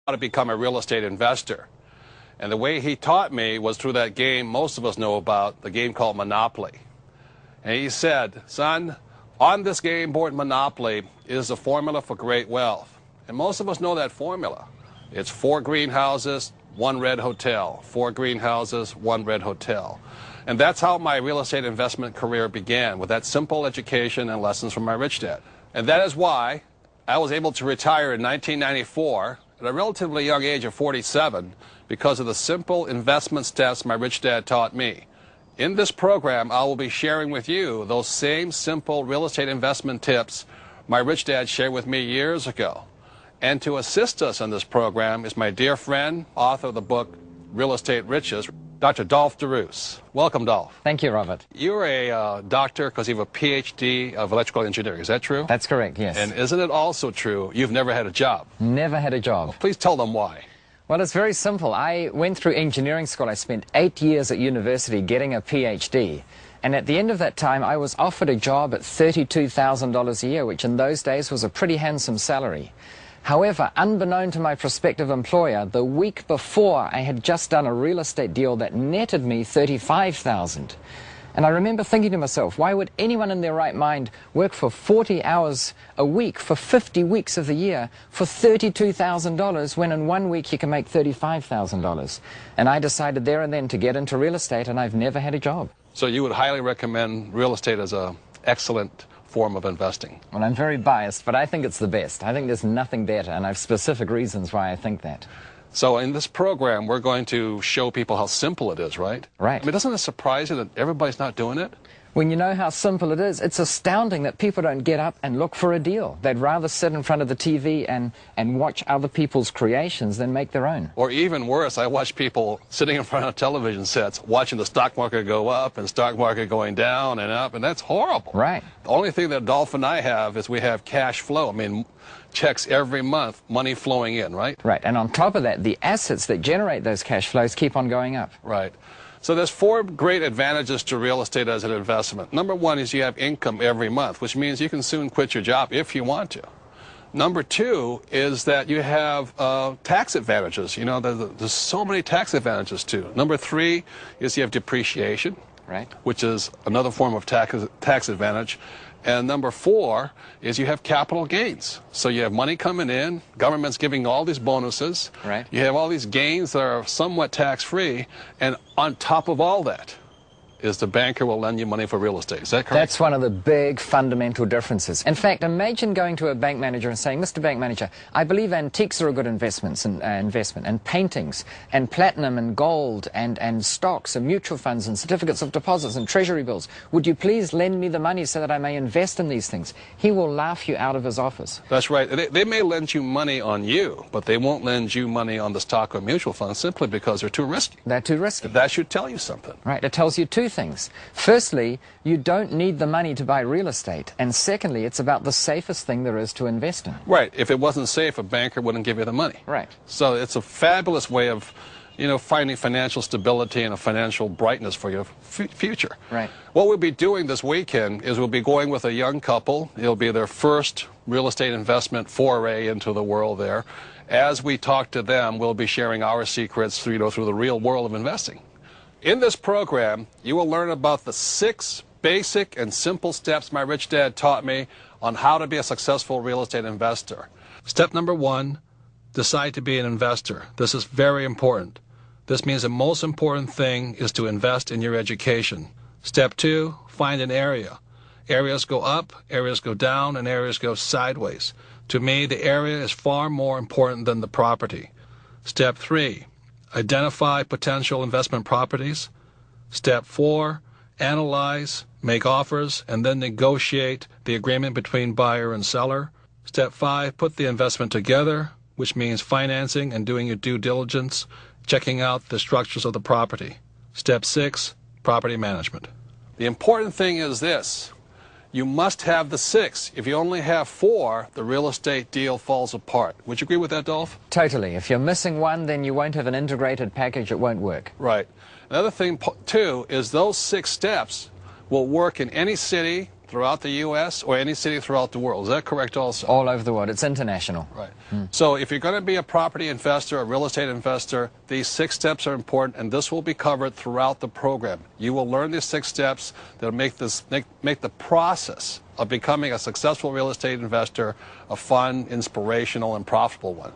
how to become a real estate investor. And the way he taught me was through that game most of us know about, the game called Monopoly. And he said, son, on this game board Monopoly is a formula for great wealth. And most of us know that formula. It's 4 greenhouses, 1 red hotel. 4 greenhouses, 1 red hotel. And that's how my real estate investment career began, with that simple education and lessons from my rich dad. And that is why I was able to retire in 1994 at a relatively young age of 47 because of the simple investment steps my rich dad taught me. In this program, I will be sharing with you those same simple real estate investment tips my rich dad shared with me years ago. And to assist us in this program is my dear friend, author of the book Real Estate Riches, Dr. Dolph DeRoos. Welcome, Dolph. Thank you, Robert. You're a doctor because you have a PhD of electrical engineering. Is that true? That's correct, yes. And isn't it also true you've never had a job? Never had a job. Well, please tell them why. Well, it's very simple. I went through engineering school. I spent 8 years at university getting a PhD. And at the end of that time, I was offered a job at $32,000 a year, which in those days was a pretty handsome salary. However, unbeknown to my prospective employer, the week before I had just done a real estate deal that netted me $35,000. And I remember thinking to myself, why would anyone in their right mind work for 40 hours a week for 50 weeks of the year for $32,000 when in 1 week you can make $35,000? And I decided there and then to get into real estate, and I've never had a job. So you would highly recommend real estate as an excellent form of investing? Well, I'm very biased, but I think it's the best. I think there's nothing better, and I have specific reasons why I think that. So in this program, we're going to show people how simple it is, right? Right. I mean, doesn't it surprise you that everybody's not doing it? When you know how simple it is, it's astounding that people don't get up and look for a deal. They'd rather sit in front of the TV and watch other people's creations than make their own. Or even worse, I watch people sitting in front of television sets watching the stock market go up and stock market going down and up, and that's horrible. Right. The only thing that Dolph and I have is we have cash flow. I mean, checks every month, money flowing in, right? Right, and on top of that, the assets that generate those cash flows keep on going up. Right. So there's 4 great advantages to real estate as an investment. Number 1 is you have income every month, which means you can soon quit your job if you want to. Number 2 is that you have tax advantages. You know, there's so many tax advantages too. Number 3 is you have depreciation, right, which is another form of tax advantage. And number 4 is you have capital gains. So you have money coming in, government's giving all these bonuses. Right. You have all these gains that are somewhat tax-free, and on top of all that is the banker will lend you money for real estate. Is that correct? That's one of the big fundamental differences. In fact, imagine going to a bank manager and saying, Mr. Bank Manager, I believe antiques are a good investment, and paintings, and platinum, and gold, and stocks, and mutual funds, and certificates of deposits, and treasury bills. Would you please lend me the money so that I may invest in these things? He will laugh you out of his office. That's right. They may lend you money on you, but they won't lend you money on the stock or mutual funds simply because they're too risky. They're too risky. That should tell you something. Right. It tells you 2 things. Firstly, you don't need the money to buy real estate. And secondly, it's about the safest thing there is to invest in. Right. If it wasn't safe, a banker wouldn't give you the money. Right. So it's a fabulous way of, you know, finding financial stability and a financial brightness for your future. Right. What we'll be doing this weekend is we'll be going with a young couple. It'll be their first real estate investment foray into the world there. As we talk to them, we'll be sharing our secrets through the real world of investing. In this program, you will learn about the 6 basic and simple steps my rich dad taught me on how to be a successful real estate investor. Step number 1, decide to be an investor. This is very important. This means the most important thing is to invest in your education. Step 2, find an area. Areas go up, areas go down, and areas go sideways. To me, the area is far more important than the property. Step 3, identify potential investment properties. Step 4, analyze, make offers, and then negotiate the agreement between buyer and seller. Step 5, put the investment together, which means financing and doing your due diligence, checking out the structures of the property. Step 6, property management. The important thing is this. You must have the 6. If you only have 4, the real estate deal falls apart. Would you agree with that, Dolph? Totally. If you're missing one, then you won't have an integrated package. It won't work. Right. Another thing, too, is those 6 steps will work in any city, throughout the U.S. or any city throughout the world. Is that correct also? All over the world. It's international. Right. So if you're going to be a property investor, a real estate investor, these 6 steps are important, and this will be covered throughout the program. You will learn these 6 steps that will make the process of becoming a successful real estate investor a fun, inspirational, and profitable one.